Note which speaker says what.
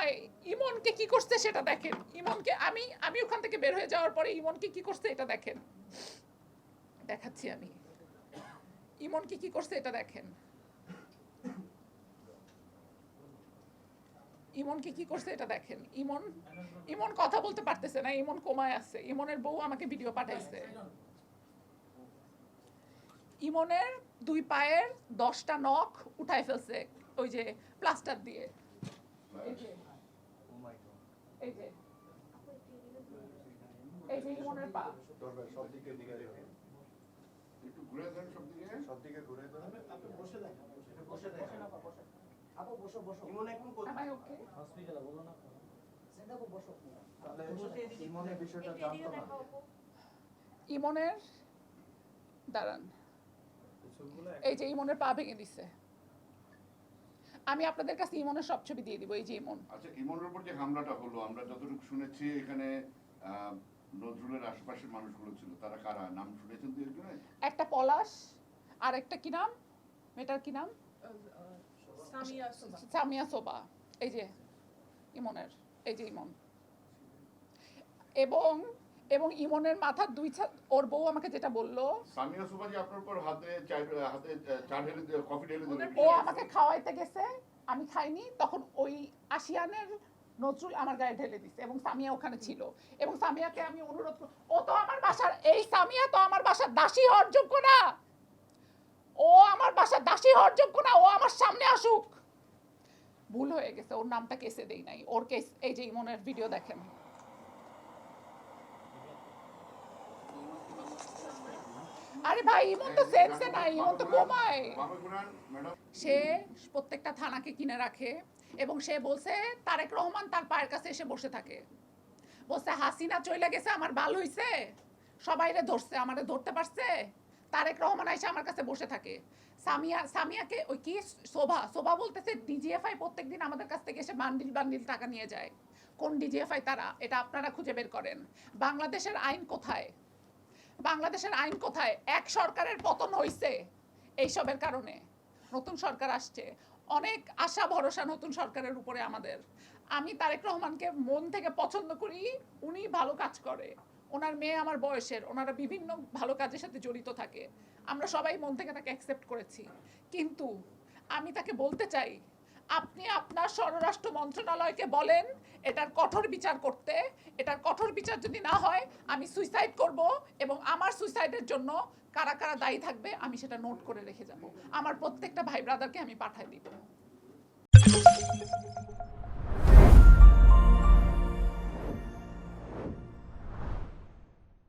Speaker 1: হয় ইমনকে কি করছে সেটা দেখেন। ইমনকে আমি ওখান থেকে বের হয়ে যাওয়ার পরে ইমনকে কি করছে এটা দেখেন, দেখাচ্ছি আমি। ইমনকে কি করছে এটা দেখেন, ইমনকে কি করছে এটা দেখেন। ইমন কথা বলতে পারতেছে না, ইমন কোমায় আছে। ইমনের বউ আমাকে ভিডিও পাঠাইছে। ইমনের 2 পায়ের 10টা নখ উঠায় ফেলছে ওই যে প্লাস্টার দিয়ে। এই যে ইমনের পা।
Speaker 2: সব দিকে দিকে একটু ঘুরে দেন, সব দিকে ঘুরে দেন। বসে দেখেন, বসে দেখেন। আপু বসো বসো। ইমন এখন কোথায়?
Speaker 1: ওকে
Speaker 2: হসপিটালে বলো না। সেটা বসো। তাহলে ইমনের বিষয়টা জানতো না।
Speaker 1: ইমনের দাঁড়ান, এই যে ইমনের পা ভেঙে দিছে। আমি আপনাদের কাছে ইমনের সব ছবি দিয়ে দিব। এই যে ইমন।
Speaker 3: আচ্ছা, ইমনের উপর যে হামলাটা হলো, আমরা যতটুকু শুনেছি এখানে নজরুলের আশেপাশের মানুষগুলো ছিল, তারা কারা? নাম শুনেছেন তো একজনের?
Speaker 1: একটা পলাশ, আর একটা কি নাম, মেয়েটার কি নাম? সামিয়া সোবা। এই যে ইমনের, এই যে ইমন। এবং ইমনের মাথার ওর বউ আমাকে যেটা বললো,
Speaker 3: সামিয়া সোবা যে আপনার উপর হাতে চা ঢেলে কফি ঢেলে দিল,
Speaker 1: ও আমাকে খাওয়াইতে গেছে, আমি খাইনি, তখন ওই আসিয়ানের নজরুল আমার গায়ে ঢেলে দিছে এবং সামিয়া ওখানে ছিল। এবং সামিয়াকে আমি অনুরোধ, ও তো আমার বাসার, এই সামিয়া তো আমার বাসার দাসী হওয়ার যোগ্য না, ও আমার বাসার দাসী হওয়ার যোগ্য না, ও আমার সামনে আসুক। ভুল হয়ে গেছে, ওর নামটা কেসে দেই নাই, ওর কেস। এই যে ইমনের ভিডিও দেখেন। আরে ভাই, ইমন তো সেন্সে নাই, ইমন তো কোমায়। সে প্রত্যেকটা থানাকে কিনে রাখে এবং সে বলছে তারেক রহমান তার পায়ের কাছে এসে বসে থাকে। বলছে হাসিনা চলে গেছে, আমার ভালো হইছে, সবাইরে ধরছে, আমারে ধরতে পারছে, তারেক রহমান এসে আমার কাছে বসে থাকে। সামিয়াকে ওই কি শোভা বলতেছে ডিজিএফআই প্রত্যেকদিন আমাদের কাছ থেকে এসে বান্ডিল টাকা নিয়ে যায়। কোন ডিজিএফআই তারা? এটা আপনারা খুঁজে বের করেন। বাংলাদেশের আইন কোথায়? বাংলাদেশের আইন কোথায়? এক সরকারের পতন হইছে এইসবের কারণে, নতুন সরকার আসছে, অনেক আশা ভরসা নতুন সরকারের উপরে আমাদের। আমি তারেক রহমানকে মন থেকে পছন্দ করি, উনি ভালো কাজ করে, ওনার মেয়ে আমার বয়সের, ওনারা বিভিন্ন ভালো কাজের সাথে জড়িত থাকে, আমরা সবাই মন থেকে তাকে অ্যাকসেপ্ট করেছি। কিন্তু আমি তাকে বলতে চাই, আপনি আপনার স্বরাষ্ট্র মন্ত্রণালয়কে বলেন এটার কঠোর বিচার করতে। এটার কঠোর বিচার যদি না হয় আমি সুইসাইড করব এবং আমার সুইসাইডের জন্য কারা কারা দায়ী থাকবে আমি সেটা নোট করে রেখে যাব। আমার প্রত্যেকটা ভাই ব্রাদারকে আমি পাঠিয়ে দিব।